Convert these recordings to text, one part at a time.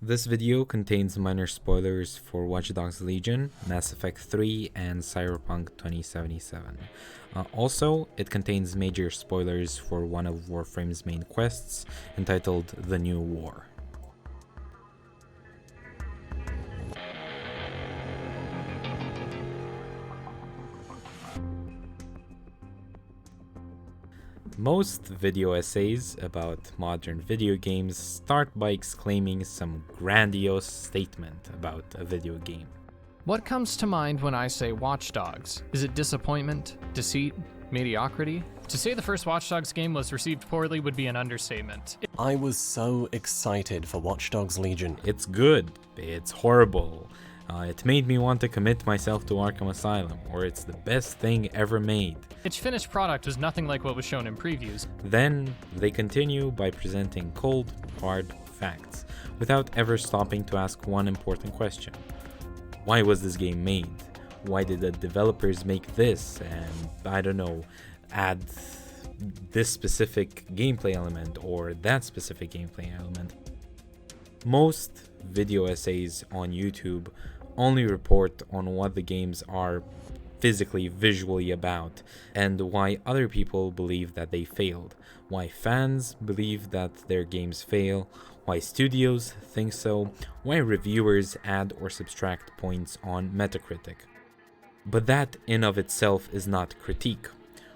This video contains minor spoilers for Watch Dogs Legion, Mass Effect 3, and Cyberpunk 2077. Also, it contains major spoilers for one of Warframe's main quests, entitled The New War. Most video essays about modern video games start by exclaiming some grandiose statement about a video game. What comes to mind when I say Watch Dogs? Is it disappointment, deceit, mediocrity? To say the first Watch Dogs game was received poorly would be an understatement. I was so excited for Watch Dogs Legion. It's good, it's horrible, it made me want to commit myself to Arkham Asylum, or it's the best thing ever made. Its finished product was nothing like what was shown in previews. Then they continue by presenting cold, hard facts, without ever stopping to ask one important question. Why was this game made? Why did the developers make this? And, I don't know, add this specific gameplay element or that specific gameplay element. Most video essays on YouTube only report on what the games are physically, visually about, and why other people believe that they failed, why fans believe that their games fail, why studios think so, why reviewers add or subtract points on Metacritic. But that in of itself is not critique.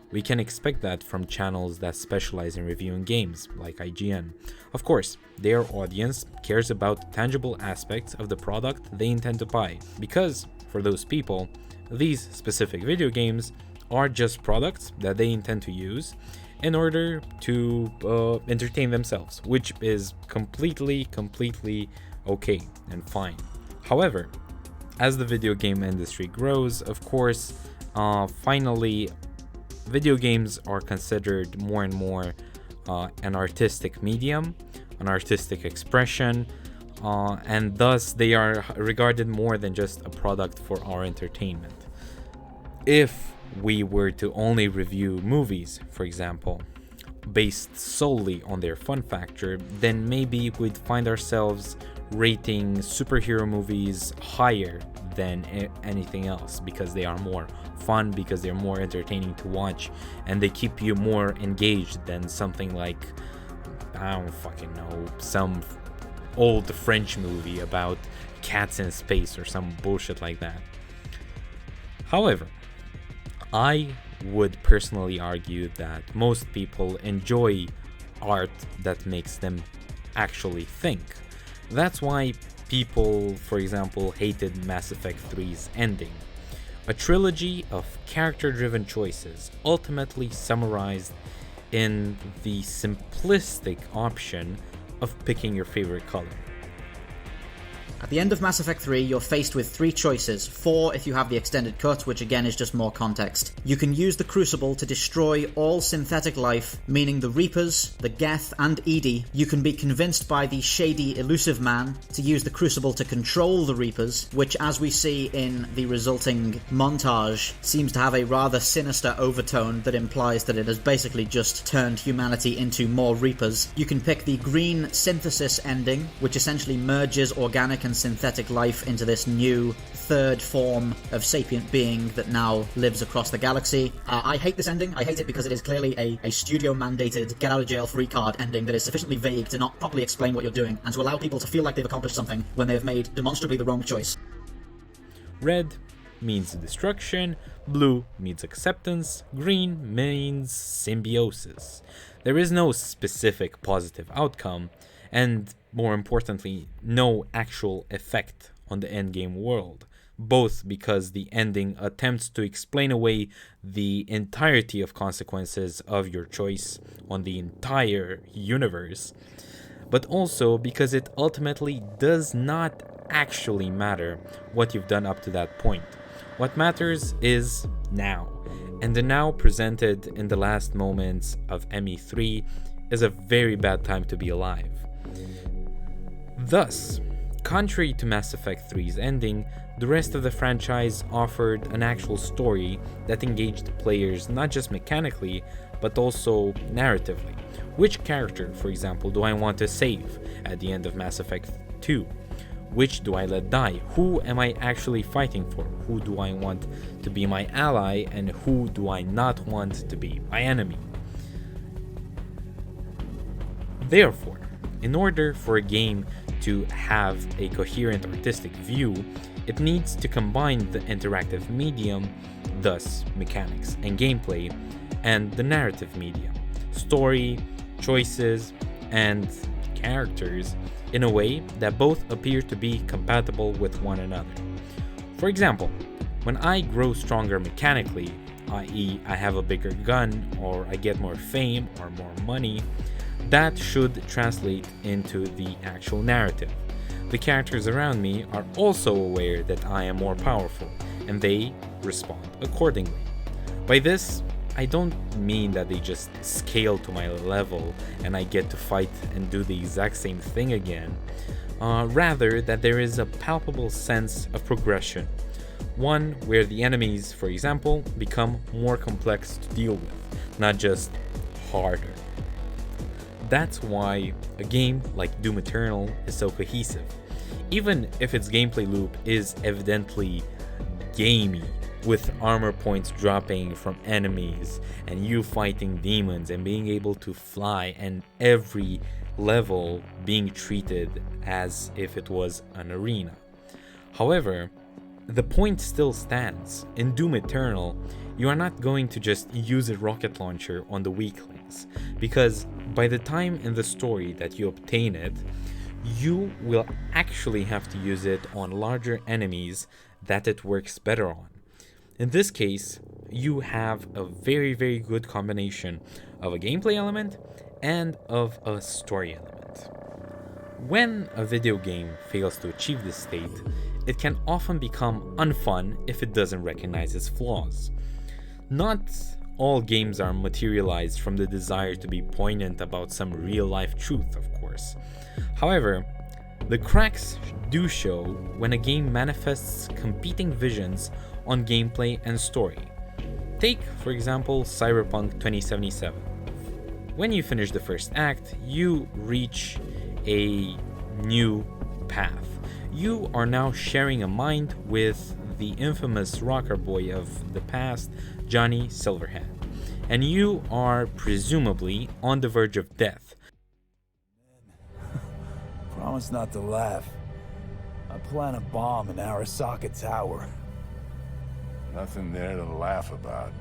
We can expect that from channels that specialize in reviewing games, like IGN. Of course, their audience cares about tangible aspects of the product they intend to buy, because, for those people, these specific video games are just products that they intend to use in order to entertain themselves, which is completely okay and fine. However, as the video game industry grows, of course, finally, video games are considered more and more an artistic medium, an artistic expression, and thus they are regarded more than just a product for our entertainment. If we were to only review movies, for example, based solely on their fun factor, then maybe we'd find ourselves rating superhero movies higher than anything else because they are more fun, because they're more entertaining to watch, and they keep you more engaged than something like, I don't fucking know, some old French movie about cats in space or some bullshit like that. However, I would personally argue that most people enjoy art that makes them actually think. That's why people, for example, hated Mass Effect 3's ending. A trilogy of character-driven choices, ultimately summarized in the simplistic option of picking your favorite color. At the end of Mass Effect 3, you're faced with 3 choices, 4 if you have the extended cut, which again is just more context. You can use the Crucible to destroy all synthetic life, meaning the Reapers, the Geth, and EDI. You can be convinced by the shady Elusive Man to use the Crucible to control the Reapers, which, as we see in the resulting montage, seems to have a rather sinister overtone that implies that it has basically just turned humanity into more Reapers. You can pick the Green Synthesis ending, which essentially merges organic and synthetic life into this new third form of sapient being that now lives across the galaxy. I hate this ending. I hate it because it is clearly a studio-mandated get-out-of-jail-free card ending that is sufficiently vague to not properly explain what you're doing and to allow people to feel like they've accomplished something when they have made demonstrably the wrong choice. Red means destruction, blue means acceptance, green means symbiosis. There is no specific positive outcome, and more importantly, no actual effect on the endgame world, both because the ending attempts to explain away the entirety of consequences of your choice on the entire universe, but also because it ultimately does not actually matter what you've done up to that point. What matters is now, and the now presented in the last moments of ME3 is a very bad time to be alive. Thus, contrary to Mass Effect 3's ending, the rest of the franchise offered an actual story that engaged players not just mechanically, but also narratively, Which character, for example, do I want to save at the end of Mass Effect 2? Which do I let die? Who am I actually fighting for? Who do I want to be my ally, and who do I not want to be my enemy? Therefore, in order for a game to have a coherent artistic view, it needs to combine the interactive medium, thus mechanics and gameplay, and the narrative medium, story, choices, and characters, in a way that both appear to be compatible with one another. For example, when I grow stronger mechanically, i.e. I have a bigger gun, or I get more fame or more money, that should translate into the actual narrative. The characters around me are also aware that I am more powerful, and they respond accordingly. By this, I don't mean that they just scale to my level and I get to fight and do the exact same thing again. Rather, that there is a palpable sense of progression. One where the enemies, for example, become more complex to deal with, not just harder. That's why a game like Doom Eternal is so cohesive. Even if its gameplay loop is evidently gamey, with armor points dropping from enemies and you fighting demons and being able to fly, and every level being treated as if it was an arena. However, the point still stands. In Doom Eternal, you are not going to just use a rocket launcher on the weaklings, because by the time in the story that you obtain it, you will actually have to use it on larger enemies that it works better on. In this case, you have a very, very good combination of a gameplay element and of a story element. When a video game fails to achieve this state, it can often become unfun if it doesn't recognize its flaws. Not all games are materialized from the desire to be poignant about some real-life truth, of course. However, the cracks do show when a game manifests competing visions on gameplay and story. Take, for example, Cyberpunk 2077. When you finish the first act, you reach a new path. You are now sharing a mind with the infamous rocker boy of the past, Johnny Silverhand, and you are presumably on the verge of death. Promise not to laugh. I plant a bomb in Arasaka Tower. Nothing there to laugh about.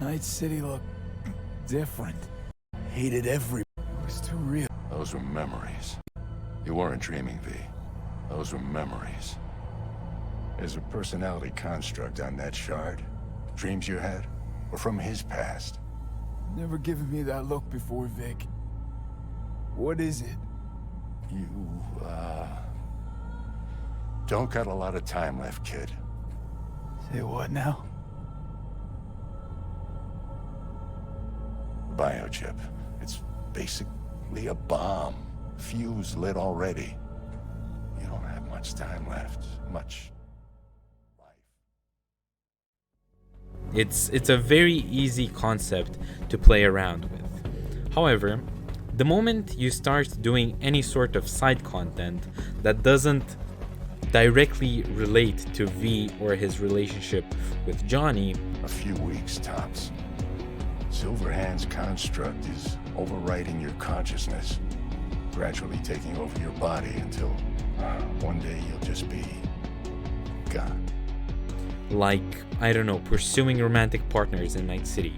Night City looked different. Hated every. It was too real. Those were memories. You weren't dreaming, V. Those were memories. There's a personality construct on that shard. Dreams you had were from his past. Never given me that look before, Vic. What is it? You, don't got a lot of time left, kid. Say what now? Biochip. It's basically a bomb. Fuse lit already. You don't have much time left. Much life. It's a very easy concept to play around with. However, the moment you start doing any sort of side content that doesn't directly relate to V or his relationship with Johnny, A few weeks, tops. Silverhand's construct is overriding your consciousness, gradually taking over your body until one day you'll just be gone. like, I don't know, pursuing romantic partners in Night City,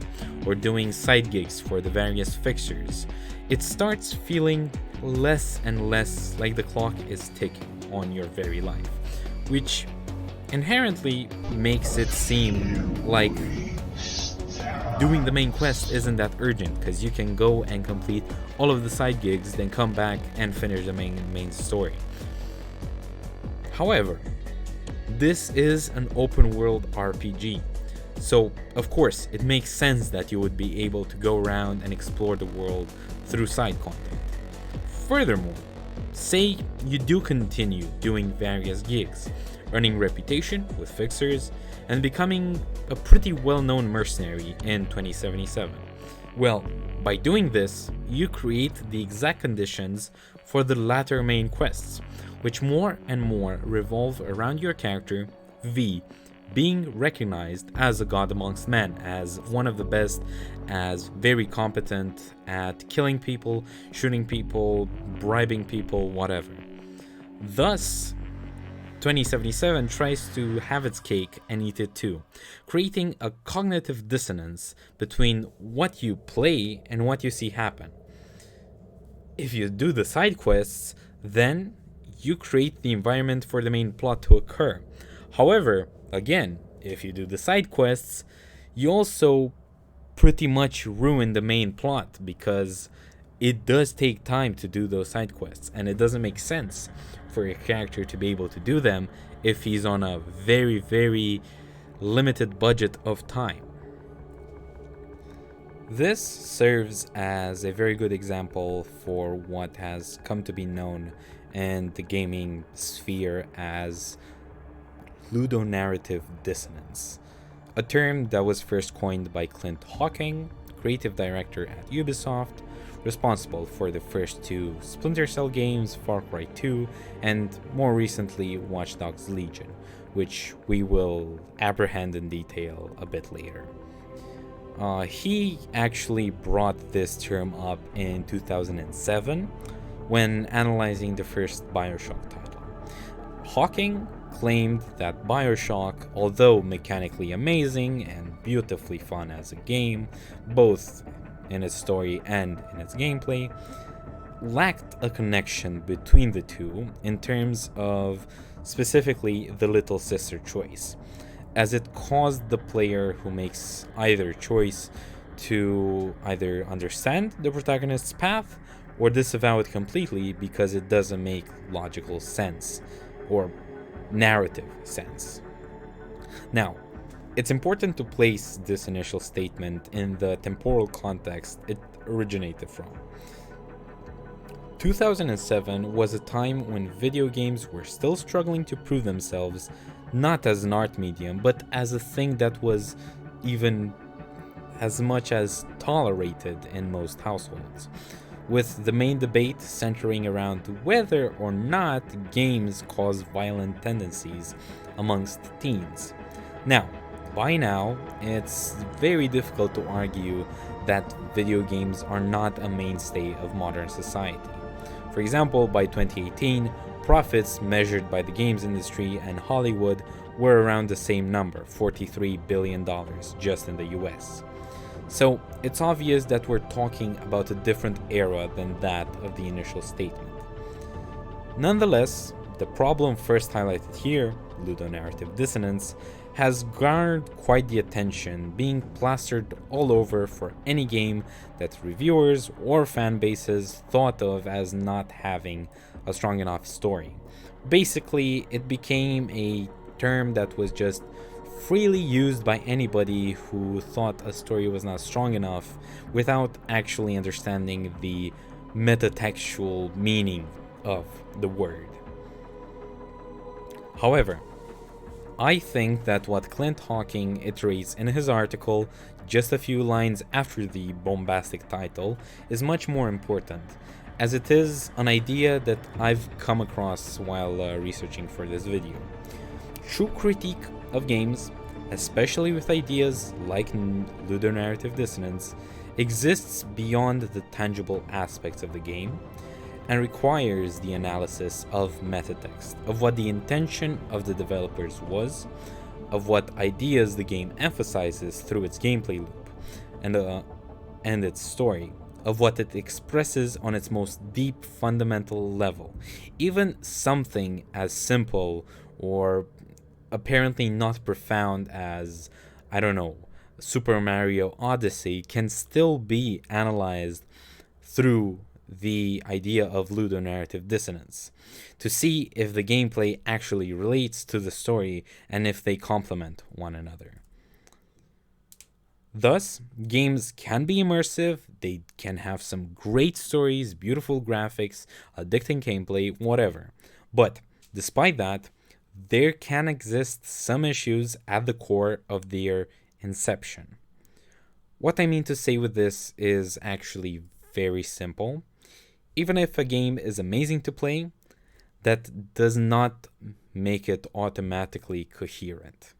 or doing side gigs for the various fixtures, it starts feeling less and less like the clock is ticking on your very life, which inherently makes it seem like doing the main quest isn't that urgent, because you can go and complete all of the side gigs, then come back and finish the main story. However, this is an open world RPG, so of course it makes sense that you would be able to go around and explore the world through side content. Furthermore, say you do continue doing various gigs, earning reputation with fixers, and becoming a pretty well-known mercenary in 2077. Well, by doing this, you create the exact conditions for the latter main quests, which more and more revolve around your character, V, being recognized as a god amongst men, as one of the best, as very competent at killing people, shooting people, bribing people, whatever. Thus, 2077 tries to have its cake and eat it too, creating a cognitive dissonance between what you play and what you see happen. If you do the side quests, then you create the environment for the main plot to occur. However, again, if you do the side quests, you also pretty much ruin the main plot, because it does take time to do those side quests, and it doesn't make sense for your character to be able to do them if he's on a very, very limited budget of time. This serves as a very good example for what has come to be known in the gaming sphere as ludonarrative dissonance, a term that was first coined by Clint Hawking, creative director at Ubisoft, responsible for the first two Splinter Cell games, Far Cry 2, and more recently Watch Dogs Legion, which we will apprehend in detail a bit later. He actually brought this term up in 2007 when analyzing the first BioShock title. Hawking claimed that BioShock, although mechanically amazing and beautifully fun as a game, both in its story and in its gameplay, lacked a connection between the two in terms of specifically the little sister choice, as it caused the player who makes either choice to either understand the protagonist's path or disavow it completely because it doesn't make logical sense or narrative sense. Now, it's important to place this initial statement in the temporal context it originated from. 2007 was a time when video games were still struggling to prove themselves, not as an art medium, but as a thing that was even as much as tolerated in most households, with the main debate centering around whether or not games cause violent tendencies amongst teens. Now, by now, it's very difficult to argue that video games are not a mainstay of modern society. For example, by 2018, profits measured by the games industry and Hollywood were around the same number, $43 billion just in the US. So it's obvious that we're talking about a different era than that of the initial statement. Nonetheless, the problem first highlighted here, ludonarrative dissonance, has garnered quite the attention, being plastered all over for any game that reviewers or fan bases thought of as not having a strong enough story. Basically, it became a term that was just freely used by anybody who thought a story was not strong enough without actually understanding the metatextual meaning of the word. However, I think that what Clint Hawking iterates in his article just a few lines after the bombastic title is much more important, as it is an idea that I've come across while researching for this video. True critique of games, especially with ideas like ludonarrative dissonance, exists beyond the tangible aspects of the game and requires the analysis of metatext, of what the intention of the developers was, of what ideas the game emphasizes through its gameplay loop, and its story, of what it expresses on its most deep fundamental level. Even something as simple or apparently not profound as, I don't know, Super Mario Odyssey can still be analyzed through the idea of ludonarrative dissonance to see if the gameplay actually relates to the story and if they complement one another. Thus, games can be immersive, they can have some great stories, beautiful graphics, addicting gameplay, whatever. But despite that, there can exist some issues at the core of their inception. What I mean to say with this is actually very simple. Even if a game is amazing to play, that does not make it automatically coherent.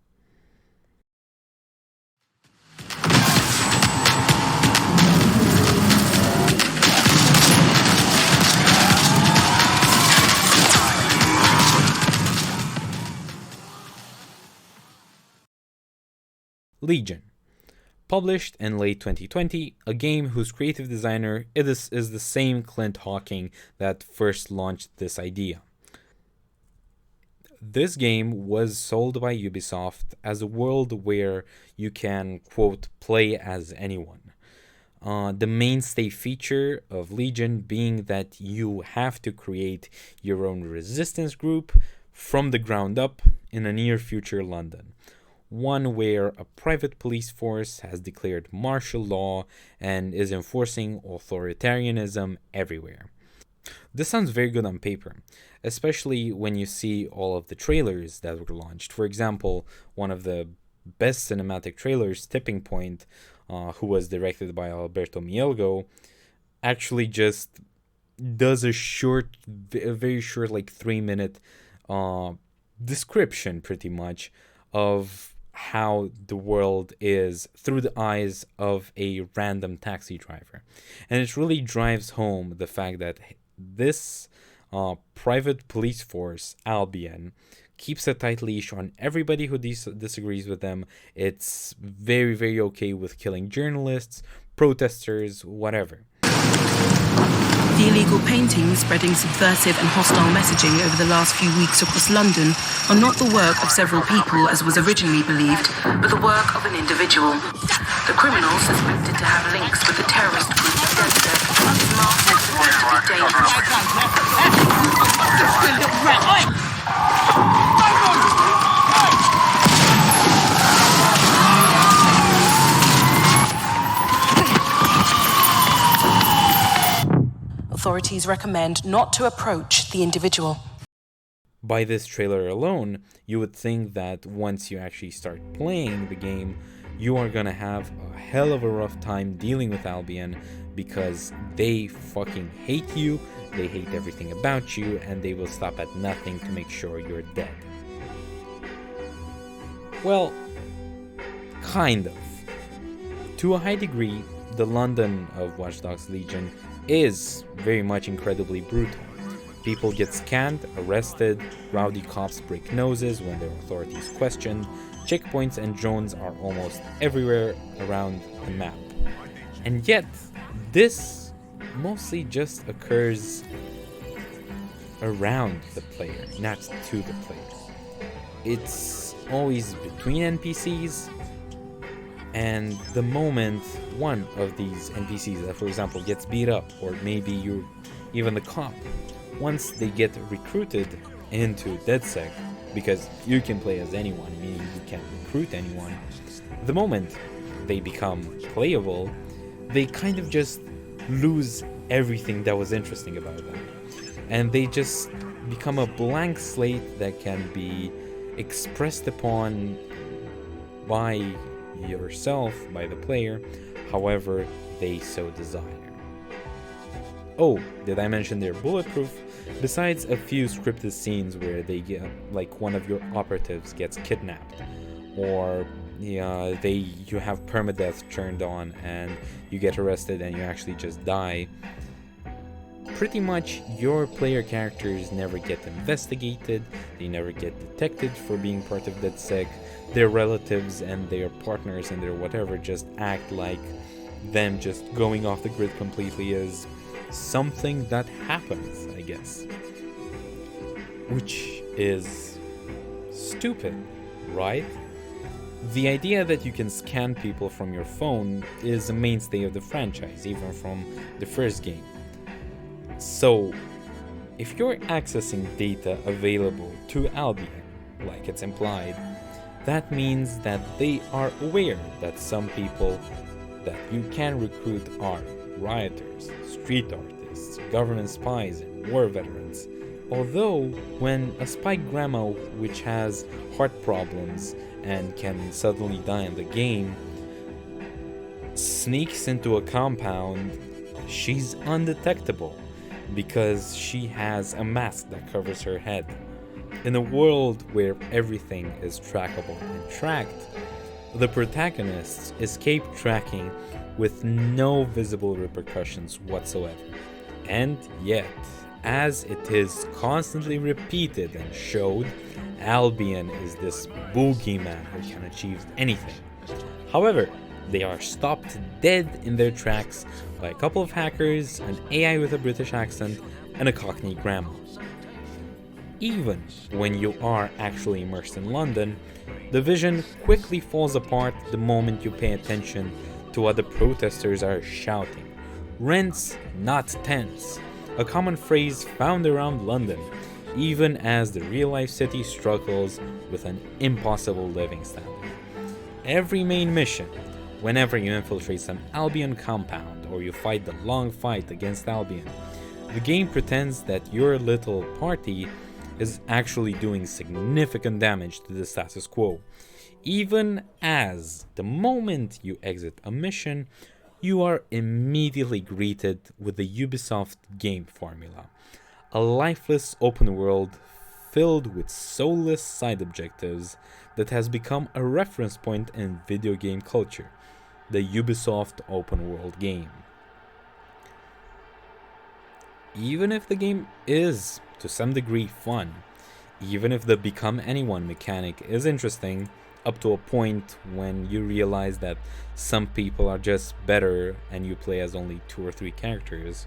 Legion. Published in late 2020, a game whose creative designer is the same Clint Hawking that first launched this idea. This game was sold by Ubisoft as a world where you can, quote, play as anyone. The mainstay feature of Legion being that you have to create your own resistance group from the ground up in a near future London. One where a private police force has declared martial law and is enforcing authoritarianism everywhere. This sounds very good on paper, especially when you see all of the trailers that were launched. For example, one of the best cinematic trailers, Tipping Point, who was directed by Alberto Mielgo, actually just does a very short, like 3-minute description, pretty much, of how the world is through the eyes of a random taxi driver. And it really drives home the fact that this private police force, Albion, keeps a tight leash on everybody who disagrees with them. It's very, very okay with killing journalists, protesters, whatever. The illegal paintings spreading subversive and hostile messaging over the last few weeks across London are not the work of several people as was originally believed, but the work of an individual. The criminal, suspected to have links with the terrorist group DedSec, is masked as supposed to be dangerous. Authorities recommend not to approach the individual. By this trailer alone, you would think that once you actually start playing the game, you are gonna have a hell of a rough time dealing with Albion because they fucking hate you, they hate everything about you, and they will stop at nothing to make sure you're dead. Well, kind of. To a high degree, the London of Watch Dogs Legion is very much incredibly brutal. People get scanned, arrested, rowdy cops break noses when their authority is questioned, checkpoints and drones are almost everywhere around the map. And yet, this mostly just occurs around the player, not to the player. It's always between NPCs, and the moment one of these NPCs that, for example, gets beat up, or maybe you're even the cop, once they get recruited into DedSec, because you can play as anyone, meaning you can recruit anyone, the moment they become playable, they kind of just lose everything that was interesting about them. And they just become a blank slate that can be expressed upon by yourself, by the player, however they so desire. Oh, did I mention they're bulletproof? Besides a few scripted scenes where they get, like, one of your operatives gets kidnapped, or you have permadeath turned on and you get arrested and you actually just die, pretty much your player characters never get investigated, they never get detected for being part of DedSec. Their relatives and their partners and their whatever just act like them just going off the grid completely is something that happens, I guess. Which is stupid, right? The idea that you can scan people from your phone is a mainstay of the franchise, even from the first game. So, if you're accessing data available to Albion, like it's implied, that means that they are aware that some people that you can recruit are rioters, street artists, government spies, and war veterans, Although, when a spiked grandma which has heart problems and can suddenly die in the game sneaks into a compound, she's undetectable because she has a mask that covers her head. In a world where everything is trackable and tracked, the protagonists escape tracking with no visible repercussions whatsoever. And yet, as it is constantly repeated and showed, Albion is this boogeyman who can achieve anything. However, they are stopped dead in their tracks by a couple of hackers, an AI with a British accent, and a Cockney grandma. Even when you are actually immersed in London, the vision quickly falls apart the moment you pay attention to what the protesters are shouting. Rents, not tents, a common phrase found around London, even as the real-life city struggles with an impossible living standard. Every main mission, whenever you infiltrate some Albion compound or you fight the long fight against Albion, the game pretends that your little party is actually doing significant damage to the status quo, even as the moment you exit a mission, you are immediately greeted with the Ubisoft game formula, a lifeless open world filled with soulless side objectives that has become a reference point in video game culture, the Ubisoft open world game. Even if the game is, to some degree, fun, even if the Become Anyone mechanic is interesting, up to a point when you realize that some people are just better and you play as only 2 or 3 characters,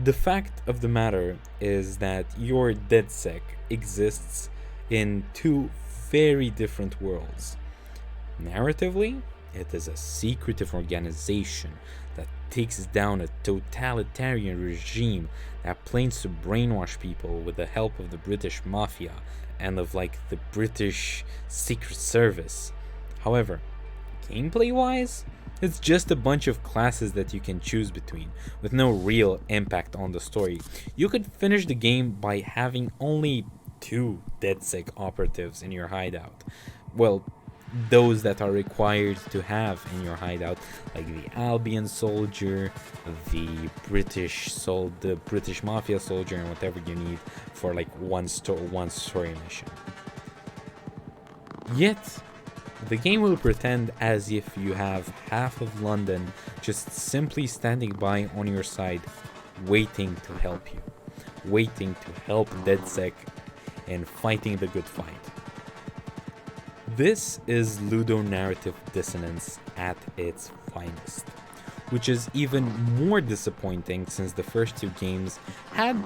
the fact of the matter is that your DedSec exists in 2 very different worlds. Narratively, it is a secretive organization that takes down a totalitarian regime that plans to brainwash people with the help of the British Mafia and of the British Secret Service. However, gameplay-wise, it's just a bunch of classes that you can choose between, with no real impact on the story. You could finish the game by having only 2 DedSec operatives in your hideout. Well, those that are required to have in your hideout, like the Albion soldier, the British Mafia soldier, and whatever you need for one story mission. Yet, the game will pretend as if you have half of London just simply standing by on your side, waiting to help you, waiting to help DedSec in fighting the good fight. This is ludonarrative dissonance at its finest, which is even more disappointing since the first 2 games had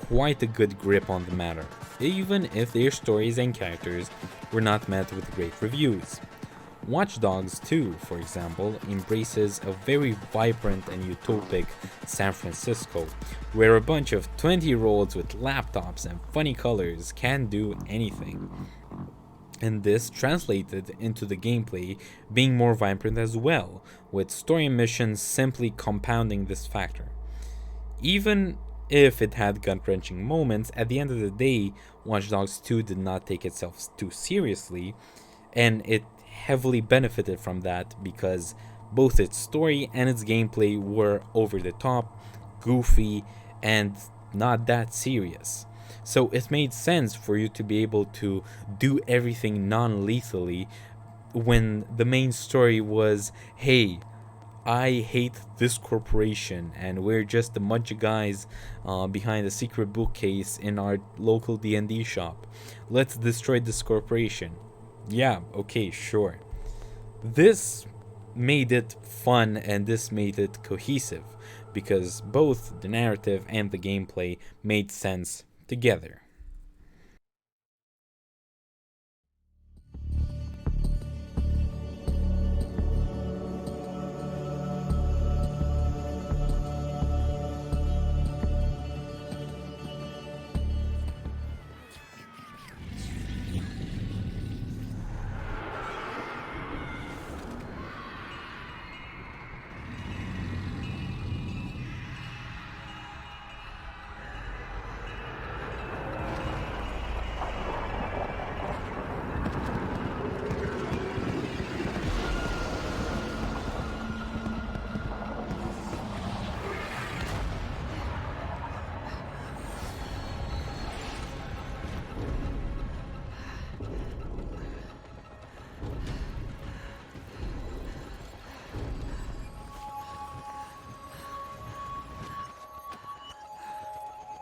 quite a good grip on the matter, even if their stories and characters were not met with great reviews. Watch Dogs 2, for example, embraces a very vibrant and utopic San Francisco, where a bunch of 20-year-olds with laptops and funny colors can do anything. And this translated into the gameplay being more vibrant as well, with story missions simply compounding this factor. Even if it had gut-wrenching moments, at the end of the day, Watch Dogs 2 did not take itself too seriously, and it heavily benefited from that because both its story and its gameplay were over the top, goofy, and not that serious. So it made sense for you to be able to do everything non-lethally when the main story was, hey, I hate this corporation and we're just a bunch of guys behind a secret bookcase in our local D&D shop. Let's destroy this corporation. Yeah, okay, sure. This made it fun and this made it cohesive because both the narrative and the gameplay made sense together.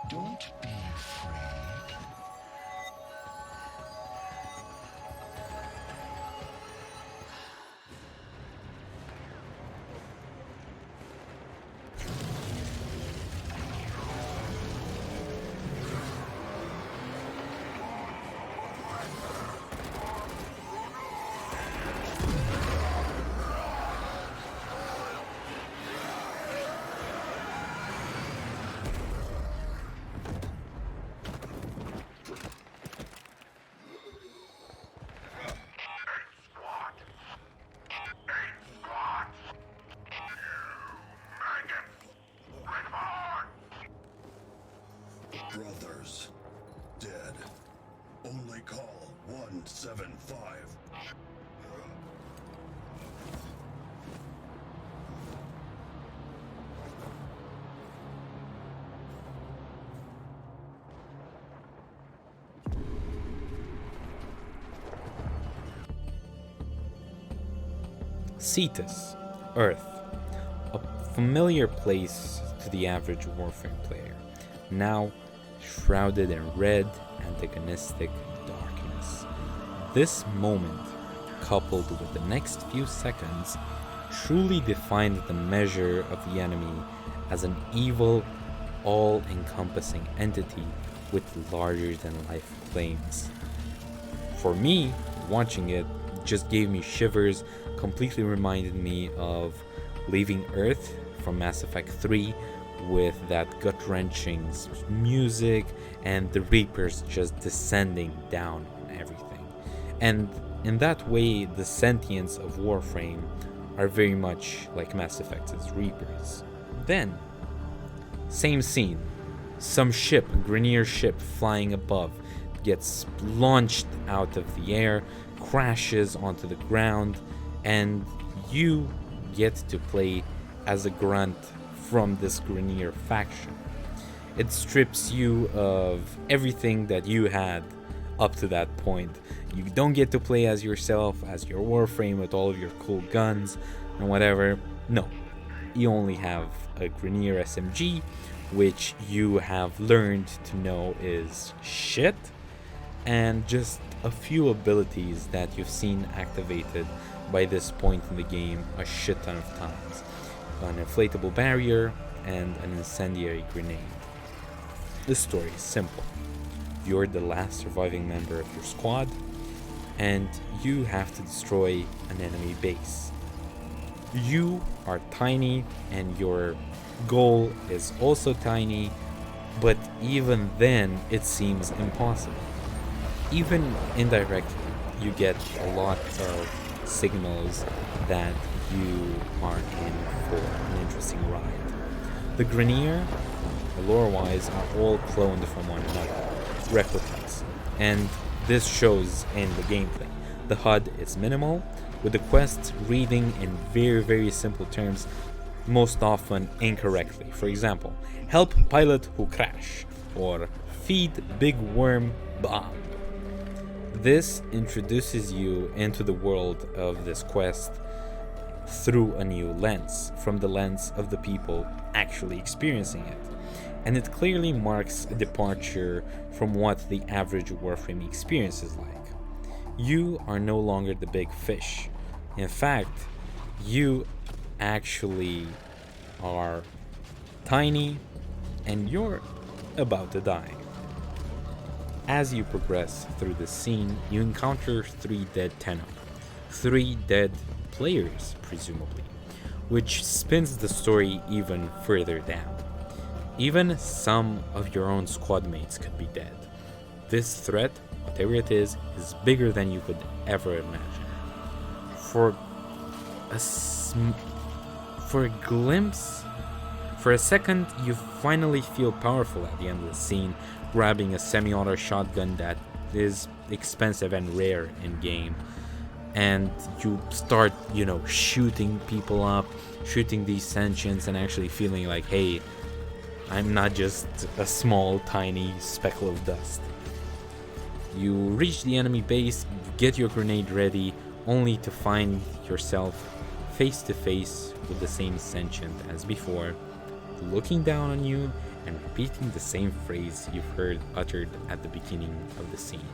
Don't be afraid. Brothers, dead. Only call 175. Thesis, Earth, a familiar place to the average Warframe player, now shrouded in red, antagonistic darkness. This moment, coupled with the next few seconds, truly defined the measure of the enemy as an evil, all-encompassing entity with larger-than-life claims. For me, watching it just gave me shivers, completely reminded me of leaving Earth from Mass Effect 3 with that gut-wrenching music and the Reapers just descending down on everything. And in that way, the sentience of Warframe are very much like Mass Effect's Reapers. Then, same scene. Some ship, a Grineer ship flying above, gets launched out of the air, crashes onto the ground, and you get to play as a grunt from this Grineer faction. It strips you of everything that you had up to that point. You don't get to play as yourself, as your Warframe with all of your cool guns and whatever. No, you only have a Grineer SMG, which you have learned to know is shit, and just a few abilities that you've seen activated by this point in the game a shit ton of times. An inflatable barrier and an incendiary grenade. The story is simple. You're the last surviving member of your squad, and you have to destroy an enemy base. You are tiny, and your goal is also tiny, but even then it seems impossible. Even indirectly, you get a lot of signals that you are in for an interesting ride. The Grineer, lore-wise, are all cloned from one another, replicas, and this shows in the gameplay. The HUD is minimal, with the quests reading in very, very simple terms, most often incorrectly. For example, help pilot who crash, or feed big worm bomb. This introduces you into the world of this quest through a new lens, from the lens of the people actually experiencing it. And it clearly marks a departure from what the average Warframe experience is like. You are no longer the big fish. In fact, you actually are tiny and you're about to die. As you progress through the scene, you encounter 3 dead Tenno, 3 dead players, presumably, which spins the story even further down. Even some of your own squad mates could be dead. This threat, whatever it is bigger than you could ever imagine. For a glimpse, for a second, you finally feel powerful at the end of the scene, grabbing a semi-auto shotgun that is expensive and rare in game, and you start, shooting people up, shooting these sentients, and actually feeling like, hey, I'm not just a small, tiny speckle of dust. You reach the enemy base, get your grenade ready, only to find yourself face to face with the same sentient as before, looking down on you and repeating the same phrase you've heard uttered at the beginning of the scene.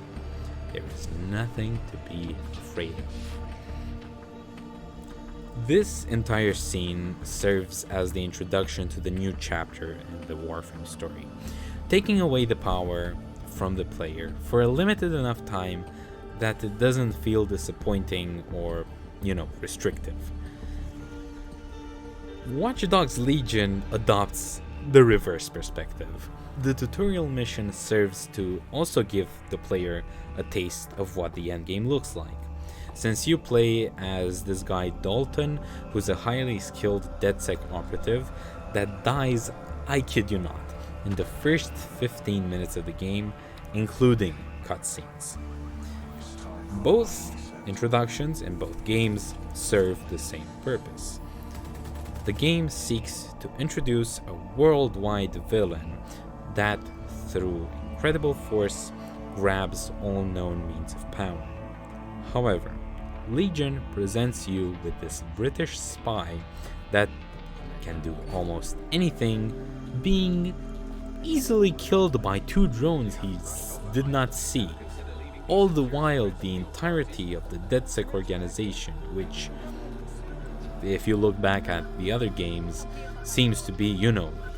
There is nothing to be afraid of. This entire scene serves as the introduction to the new chapter in the Warframe story, taking away the power from the player for a limited enough time that it doesn't feel disappointing or, restrictive. Watch Dogs Legion adopts the reverse perspective. The tutorial mission serves to also give the player a taste of what the endgame looks like. Since you play as this guy Dalton, who's a highly skilled DedSec operative that dies, I kid you not, in the first 15 minutes of the game, including cutscenes. Both introductions in both games serve the same purpose. The game seeks to introduce a worldwide villain that, through incredible force, grabs all known means of power. However, Legion presents you with this British spy that can do almost anything, being easily killed by 2 drones he did not see. All the while, the entirety of the DedSec organization, which, if you look back at the other games, seems to be,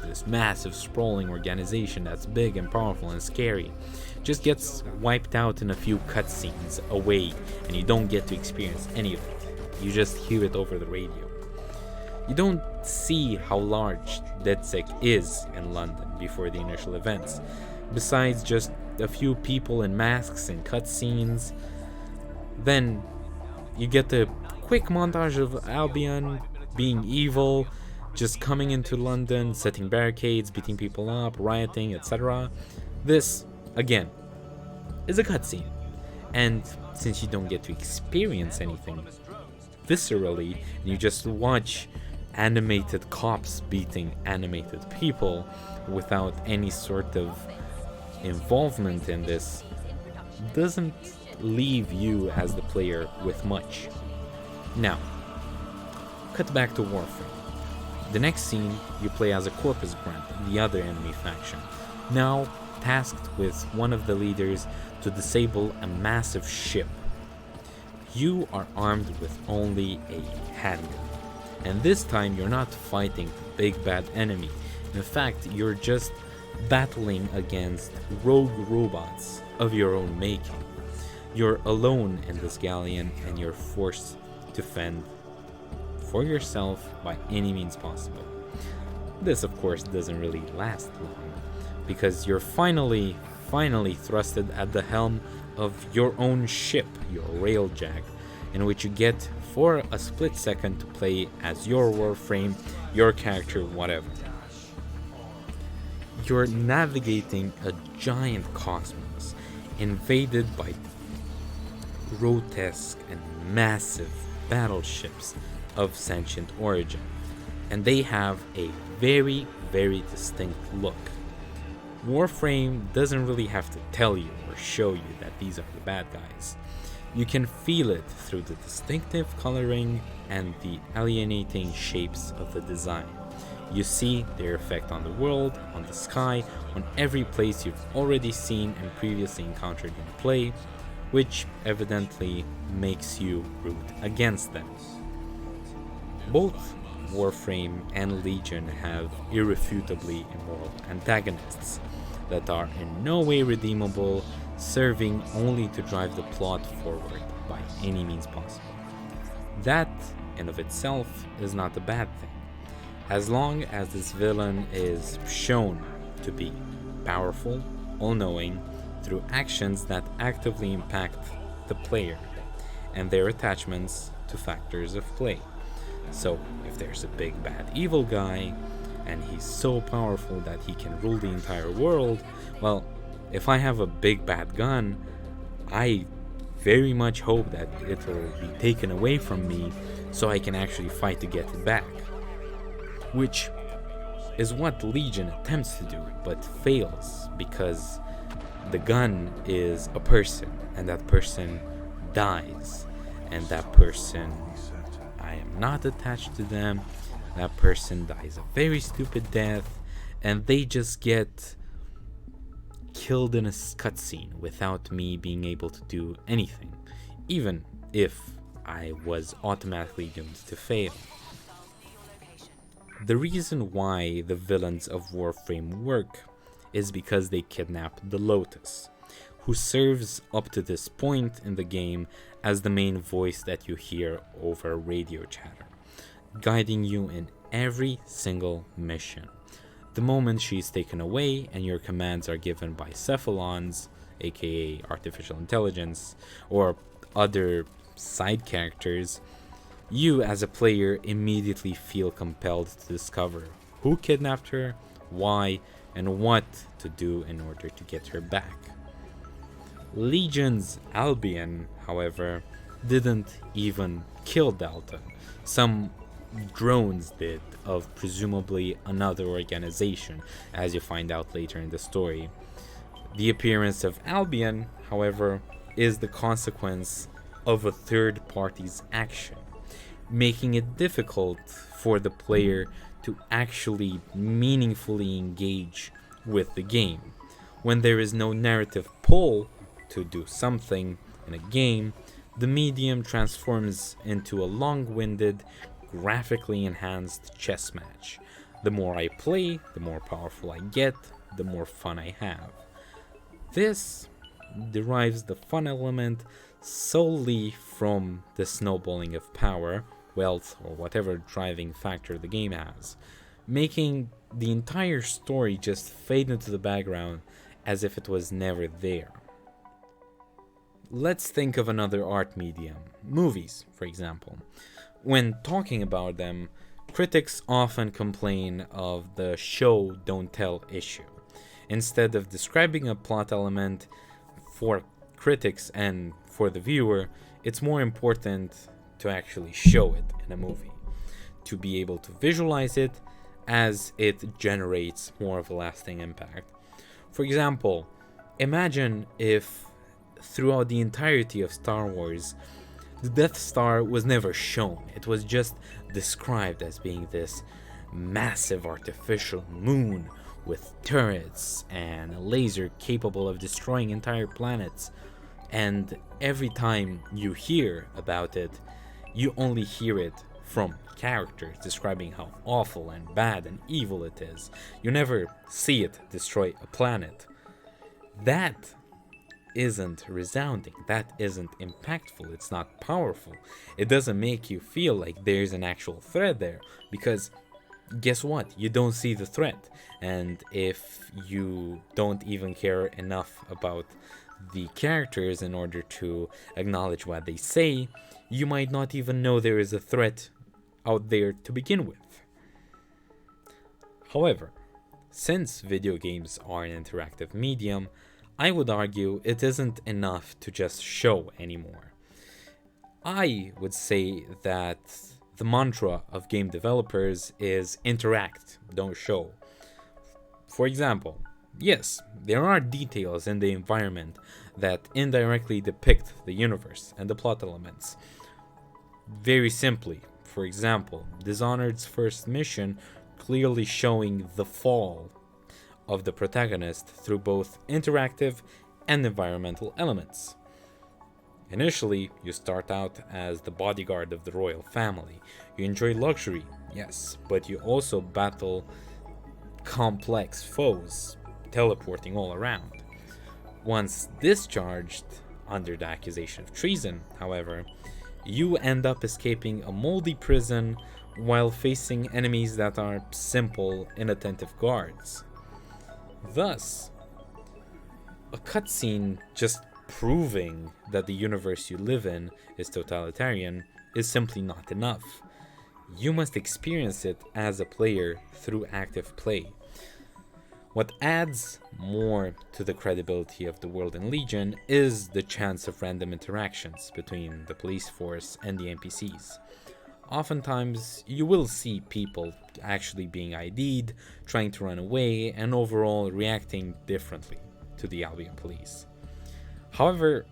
this massive sprawling organization that's big and powerful and scary, just gets wiped out in a few cutscenes away, and you don't get to experience any of it. You just hear it over the radio. You don't see how large DedSec is in London before the initial events, besides just a few people in masks and cutscenes. Then you get the quick montage of Albion being evil, just coming into London, setting barricades, beating people up, rioting, etc. This, again, is a cutscene. And since you don't get to experience anything viscerally, and you just watch animated cops beating animated people without any sort of involvement in this, doesn't leave you as the player with much. Now, cut back to Warframe. The next scene, you play as a Corpus Grunt, the other enemy faction, now tasked with one of the leaders to disable a massive ship. You are armed with only a handgun, and this time you're not fighting the big bad enemy. In fact, you're just battling against rogue robots of your own making. You're alone in this galleon, and you're forced to fend for yourself by any means possible. This, of course, doesn't really last long, because you're finally thrusted at the helm of your own ship, your railjack, in which you get for a split second to play as your Warframe, your character, whatever. You're navigating a giant cosmos invaded by grotesque and massive battleships of sentient origin, and they have a very, very distinct look. Warframe doesn't really have to tell you or show you that these are the bad guys. You can feel it through the distinctive coloring and the alienating shapes of the design. You see their effect on the world, on the sky, on every place you've already seen and previously encountered in play, which evidently makes you root against them. Both Warframe and Legion have irrefutably immoral antagonists that are in no way redeemable, serving only to drive the plot forward by any means possible. That, in of itself, is not a bad thing, as long as this villain is shown to be powerful, all-knowing, through actions that actively impact the player and their attachments to factors of play. So, if there's a big bad evil guy, and he's so powerful that he can rule the entire world, well, if I have a big bad gun, I very much hope that it'll be taken away from me so I can actually fight to get it back. Which is what Legion attempts to do, but fails, because the gun is a person, and that person dies, and that person, I am not attached to them, that person dies a very stupid death, and they just get killed in a cutscene without me being able to do anything, even if I was automatically doomed to fail. The reason why the villains of Warframe work is because they kidnap the Lotus, who serves up to this point in the game as the main voice that you hear over radio chatter, guiding you in every single mission. The moment she's taken away and your commands are given by cephalons, aka artificial intelligence, or other side characters, you as a player immediately feel compelled to discover who kidnapped her, why, and what to do in order to get her back. Legion's Albion, however, didn't even kill Delta. Some drones did, of presumably another organization, as you find out later in the story. The appearance of Albion, however, is the consequence of a third party's action, making it difficult for the player to actually meaningfully engage with the game. When there is no narrative pull to do something in a game, the medium transforms into a long-winded, graphically enhanced chess match. The more I play, the more powerful I get, the more fun I have. This derives the fun element solely from the snowballing of power, wealth, or whatever driving factor the game has, making the entire story just fade into the background as if it was never there. Let's think of another art medium, movies, for example. When talking about them, critics often complain of the show don't tell issue. Instead of describing a plot element for critics and for the viewer, it's more important to actually show it in a movie, to be able to visualize it as it generates more of a lasting impact. For example, imagine if throughout the entirety of Star Wars, the Death Star was never shown. It was just described as being this massive artificial moon with turrets and a laser capable of destroying entire planets. And every time you hear about it, you only hear it from characters describing how awful and bad and evil it is. You never see it destroy a planet. That isn't resounding, that isn't impactful, it's not powerful. It doesn't make you feel like there's an actual threat there, because guess what? You don't see the threat. And if you don't even care enough about the characters in order to acknowledge what they say, you might not even know there is a threat out there to begin with. However, since video games are an interactive medium, I would argue it isn't enough to just show anymore. I would say that the mantra of game developers is interact, don't show. For example, yes, there are details in the environment that indirectly depict the universe and the plot elements. Very simply, for example, Dishonored's first mission clearly showing the fall of the protagonist through both interactive and environmental elements. Initially, you start out as the bodyguard of the royal family. You enjoy luxury, yes, but you also battle complex foes, teleporting all around. Once discharged under the accusation of treason, however, you end up escaping a moldy prison while facing enemies that are simple, inattentive guards. Thus, a cutscene just proving that the universe you live in is totalitarian is simply not enough. You must experience it as a player through active play. What adds more to the credibility of the world in Legion is the chance of random interactions between the police force and the NPCs. Oftentimes, you will see people actually being ID'd, trying to run away, and overall reacting differently to the Albion police. However,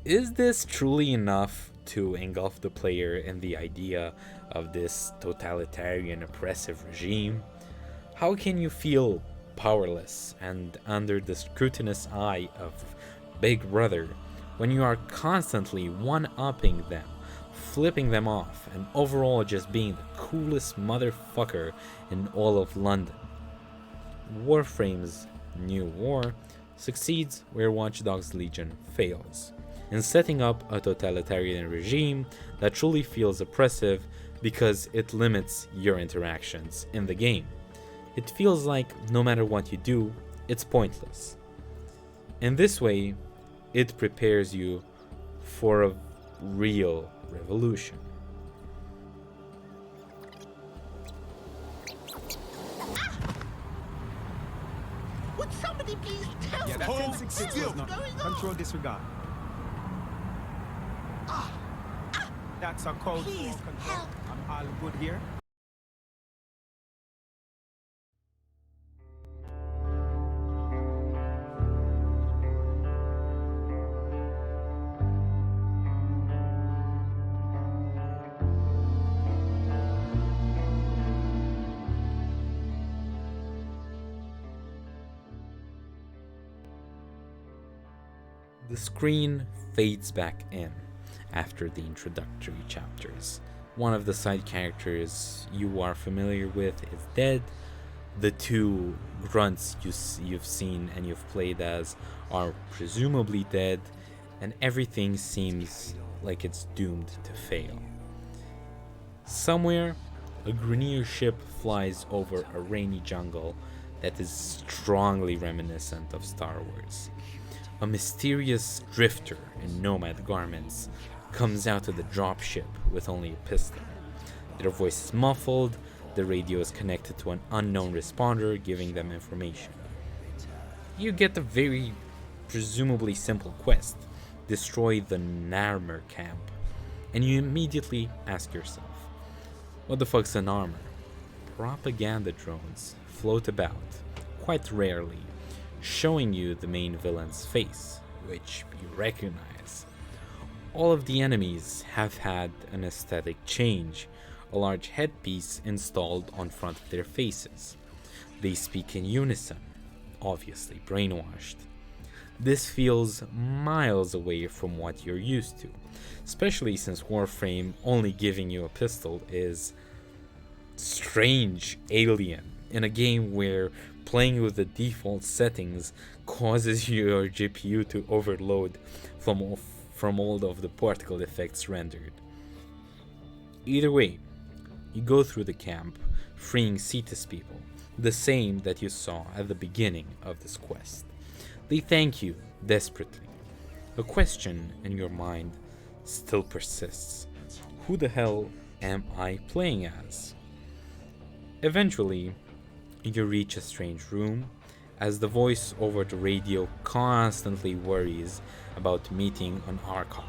is this truly enough to engulf the player in the idea of this totalitarian oppressive regime? How can you feel powerless and under the scrutinous eye of Big Brother when you are constantly one-upping them, flipping them off, and overall just being the coolest motherfucker in all of London? Warframe's New War succeeds where Watch Dogs Legion fails, in setting up a totalitarian regime that truly feels oppressive because it limits your interactions in the game. It feels like no matter what you do, it's pointless. In this way, it prepares you for a real revolution. Would somebody please tell me that 1066 was not control disregard. That's a code Please for control. help. I'm all good here. The screen fades back in after the introductory chapters. One of the side characters you are familiar with is dead. The two grunts you've seen and you've played as are presumably dead, and everything seems like it's doomed to fail. Somewhere, a Grineer ship flies over a rainy jungle that is strongly reminiscent of Star Wars. A mysterious drifter in nomad garments comes out of the dropship with only a pistol. Their voice is muffled, the radio is connected to an unknown responder giving them information. You get a very presumably simple quest: destroy the Narmer camp. And you immediately ask yourself, what the fuck's an armor? Propaganda drones float about, quite rarely, showing you the main villain's face, which you recognize. All of the enemies have had an aesthetic change, a large headpiece installed on front of their faces. They speak in unison, obviously brainwashed. This feels miles away from what you're used to, especially since Warframe only giving you a pistol is strange, alien, in a game where playing with the default settings causes your GPU to overload from all of the particle effects rendered. Either way, you go through the camp, freeing Cetus people, the same that you saw at the beginning of this quest. They thank you desperately. A question in your mind still persists. Who the hell am I playing as? Eventually, you reach a strange room, as the voice over the radio constantly worries about meeting an Archon.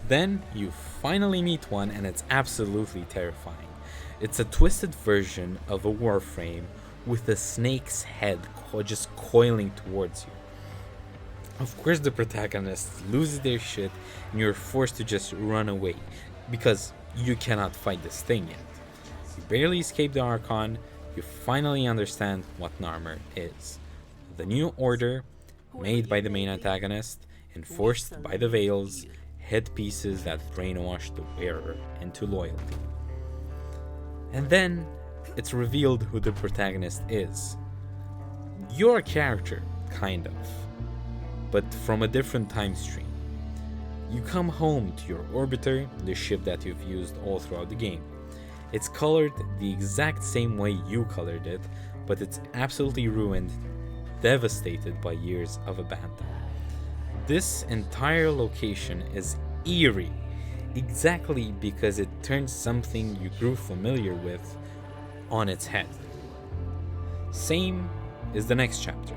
Then you finally meet one, and it's absolutely terrifying. It's a twisted version of a Warframe with a snake's head just coiling towards you. Of course the protagonists lose their shit and you're forced to just run away, because you cannot fight this thing yet. You barely escape the Archon, you finally understand what Narmer is. The new order, made by the main antagonist, enforced by the Veils, headpieces that brainwash the wearer into loyalty. And then, it's revealed who the protagonist is. Your character, kind of, but from a different time stream. You come home to your orbiter, the ship that you've used all throughout the game. It's colored the exact same way you colored it, but it's absolutely ruined, devastated by years of abandon. This entire location is eerie, exactly because it turns something you grew familiar with on its head. Same is the next chapter.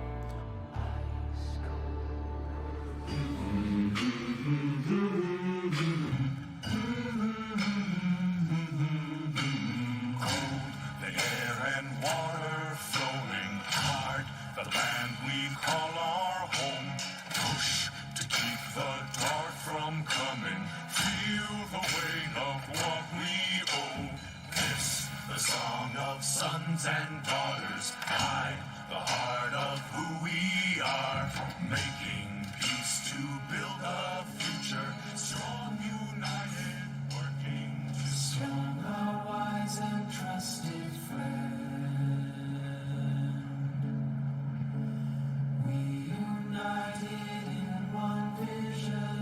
Feel the weight of what we owe. This, the sound of of sons and daughters, hide the heart of who we are, making peace to build a future, strong, united, working to strong, our wise and trusted friend. We united in one vision,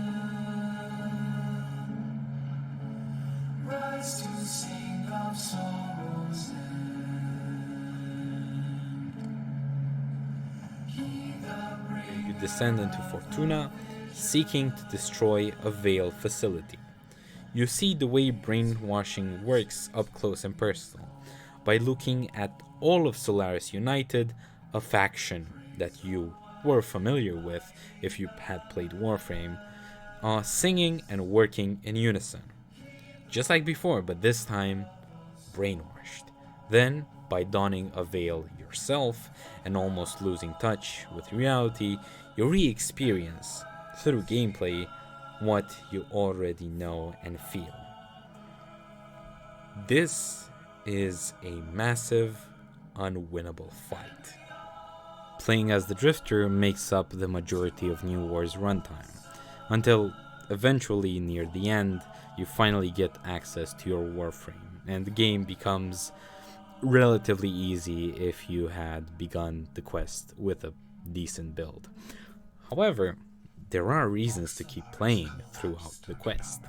rise to sing of sorrow's end. You descend into Fortuna, seeking to destroy a Veil facility. You see the way brainwashing works up close and personal, by looking at all of Solaris United, a faction that you were familiar with if you had played Warframe, singing and working in unison. Just like before, but this time, brainwashed. Then, by donning a veil yourself and almost losing touch with reality, you re-experience, through gameplay, what you already know and feel. This is a massive, unwinnable fight. Playing as the Drifter makes up the majority of New War's runtime, until eventually near the end, you finally get access to your Warframe, and the game becomes relatively easy if you had begun the quest with a decent build. However, there are reasons to keep playing throughout the quest,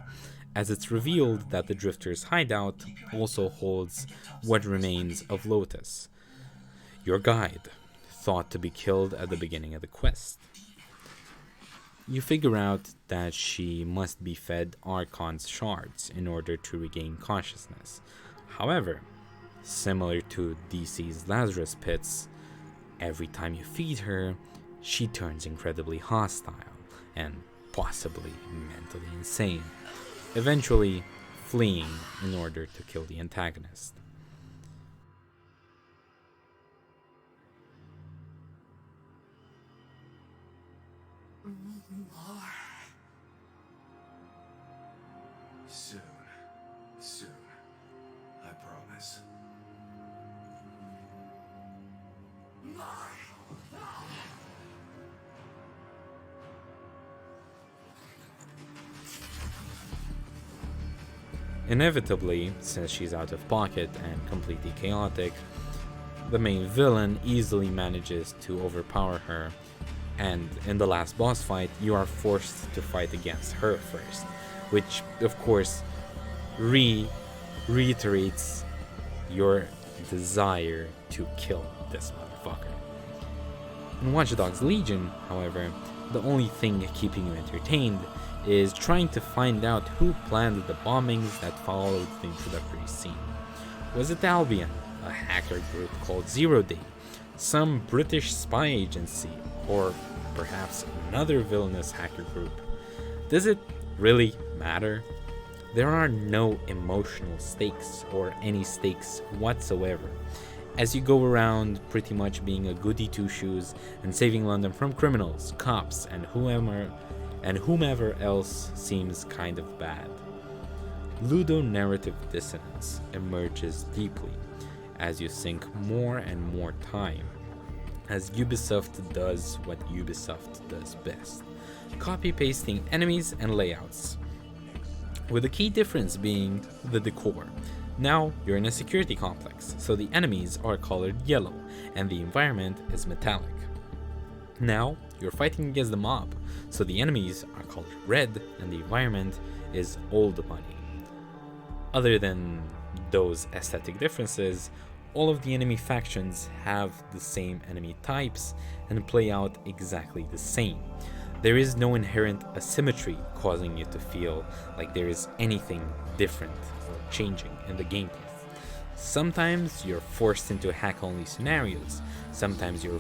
as it's revealed that the Drifter's hideout also holds what remains of Lotus, your guide, thought to be killed at the beginning of the quest. You figure out that she must be fed Archon's shards in order to regain consciousness. However, similar to DC's Lazarus Pits, every time you feed her, she turns incredibly hostile and possibly mentally insane, eventually fleeing in order to kill the antagonist. Soon, I promise. Inevitably, since she's out of pocket and completely chaotic, the main villain easily manages to overpower her, and in the last boss fight, you are forced to fight against her first, which, of course, reiterates your desire to kill this motherfucker. In Watch Dogs Legion, however, the only thing keeping you entertained is trying to find out who planned the bombings that followed the introductory scene. Was it Albion, a hacker group called Zero Day, some British spy agency, or perhaps another villainous hacker group? Does it really matter? There are no emotional stakes or any stakes whatsoever, as you go around pretty much being a goody two-shoes and saving London from criminals, cops, and whomever else seems kind of bad. Ludonarrative dissonance emerges deeply as you sink more and more time, as Ubisoft does what Ubisoft does best, copy-pasting enemies and layouts, with the key difference being the decor. Now you're in a security complex, so the enemies are colored yellow and the environment is metallic. Now you're fighting against the mob, so the enemies are colored red and the environment is old money. Other than those aesthetic differences, all of the enemy factions have the same enemy types and play out exactly the same. There is no inherent asymmetry causing you to feel like there is anything different or changing in the gameplay. Sometimes you're forced into hack-only scenarios, sometimes you're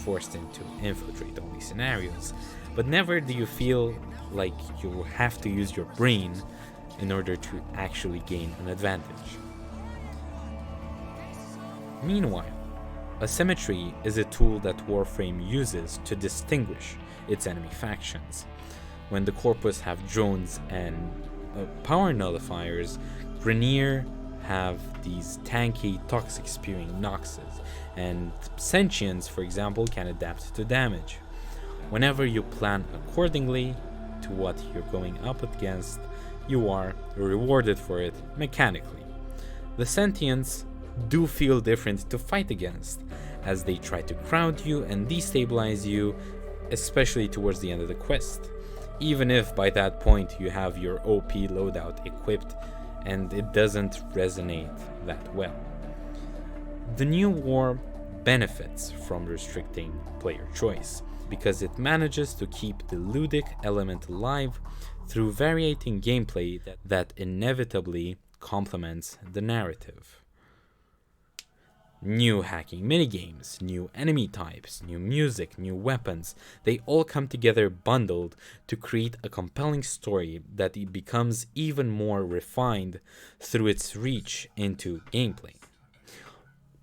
forced into infiltrate-only scenarios, but never do you feel like you have to use your brain in order to actually gain an advantage. Meanwhile, asymmetry is a tool that Warframe uses to distinguish its enemy factions. When the Corpus have drones and power nullifiers, Grenier have these tanky, toxic spewing noxes, and sentients, for example, can adapt to damage. Whenever you plan accordingly to what you're going up against, you are rewarded for it mechanically. The sentients do feel different to fight against, as they try to crowd you and destabilize you, especially towards the end of the quest, even if by that point you have your OP loadout equipped and it doesn't resonate that well. The new war benefits from restricting player choice, because it manages to keep the ludic element alive through varying gameplay that inevitably complements the narrative. New hacking minigames, new enemy types, new music, new weapons, they all come together bundled to create a compelling story that it becomes even more refined through its reach into gameplay.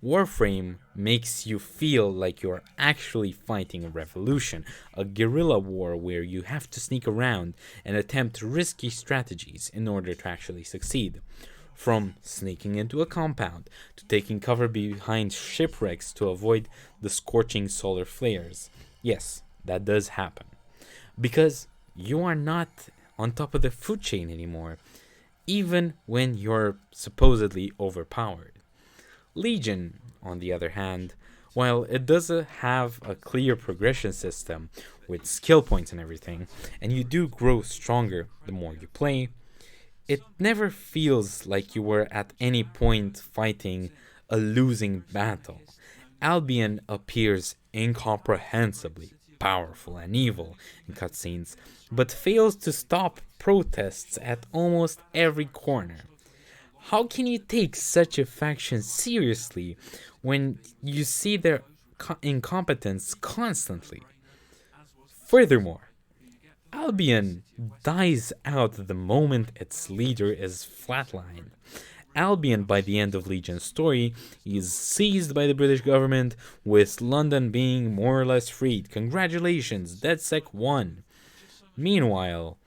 Warframe makes you feel like you're actually fighting a revolution, a guerrilla war where you have to sneak around and attempt risky strategies in order to actually succeed. From sneaking into a compound to taking cover behind shipwrecks to avoid the scorching solar flares. Yes, that does happen. Because you are not on top of the food chain anymore, even when you're supposedly overpowered. Legion, on the other hand, while it does have a clear progression system with skill points and everything, and you do grow stronger the more you play, it never feels like you were at any point fighting a losing battle. Albion appears incomprehensibly powerful and evil in cutscenes, but fails to stop protests at almost every corner. How can you take such a faction seriously when you see their incompetence constantly? Furthermore, Albion dies out the moment its leader is flatlined. Albion, by the end of Legion's story, is seized by the British government, with London being more or less freed. Congratulations, DedSec won. Meanwhile,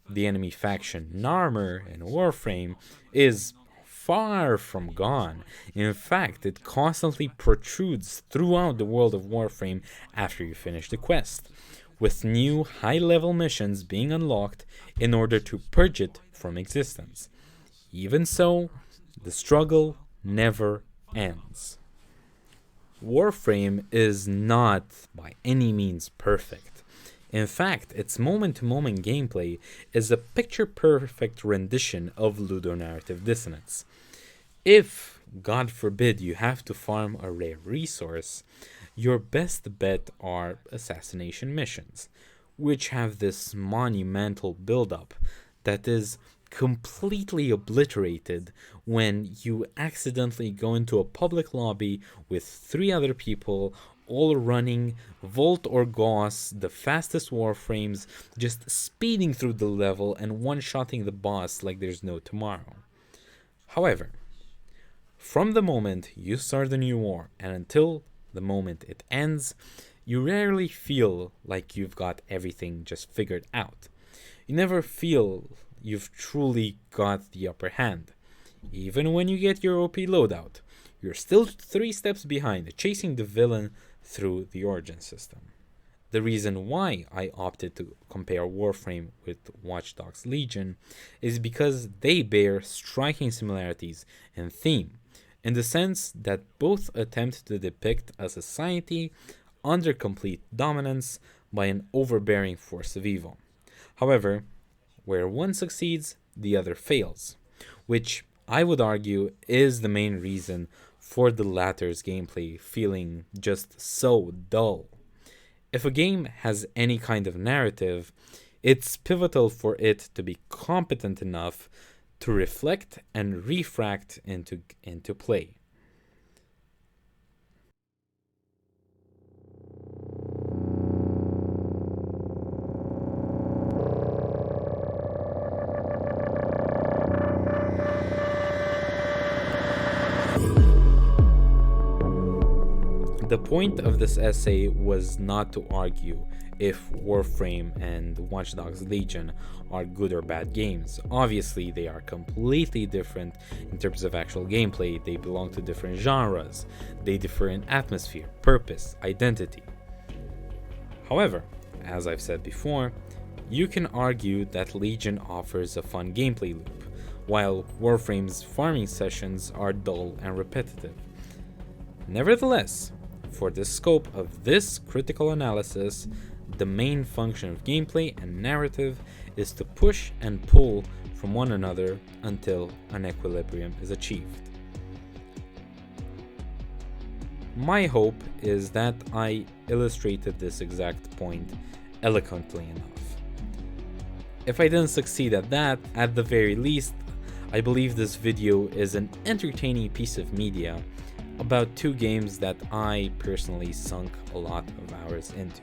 the enemy faction Narmer in Warframe is far from gone. In fact, it constantly protrudes throughout the world of Warframe after you finish the quest, with new high-level missions being unlocked in order to purge it from existence. Even so, the struggle never ends. Warframe is not by any means perfect. In fact, its moment-to-moment gameplay is a picture-perfect rendition of ludonarrative dissonance. If, God forbid, you have to farm a rare resource, your best bet are assassination missions, which have this monumental build-up that is completely obliterated when you accidentally go into a public lobby with 3 other people all running Volt or Gauss, the fastest Warframes, just speeding through the level and one-shotting the boss like there's no tomorrow. However, from the moment you start the new war and until the moment it ends, you rarely feel like you've got everything just figured out. You never feel you've truly got the upper hand. Even when you get your OP loadout, you're still 3 steps behind, chasing the villain through the origin system. The reason why I opted to compare Warframe with Watch Dogs Legion is because they bear striking similarities in theme, in the sense that both attempt to depict a society under complete dominance by an overbearing force of evil. However, where one succeeds, the other fails, which I would argue is the main reason for the latter's gameplay feeling just so dull. If a game has any kind of narrative, it's pivotal for it to be competent enough to reflect and refract into play. The point of this essay was not to argue if Warframe and Watch Dogs Legion are good or bad games. Obviously, they are completely different in terms of actual gameplay. They belong to different genres. They differ in atmosphere, purpose, identity. However, as I've said before, you can argue that Legion offers a fun gameplay loop, while Warframe's farming sessions are dull and repetitive. Nevertheless, for the scope of this critical analysis, the main function of gameplay and narrative is to push and pull from one another until an equilibrium is achieved. My hope is that I illustrated this exact point eloquently enough. If I didn't succeed at that, at the very least, I believe this video is an entertaining piece of media about two games that I personally sunk a lot of hours into.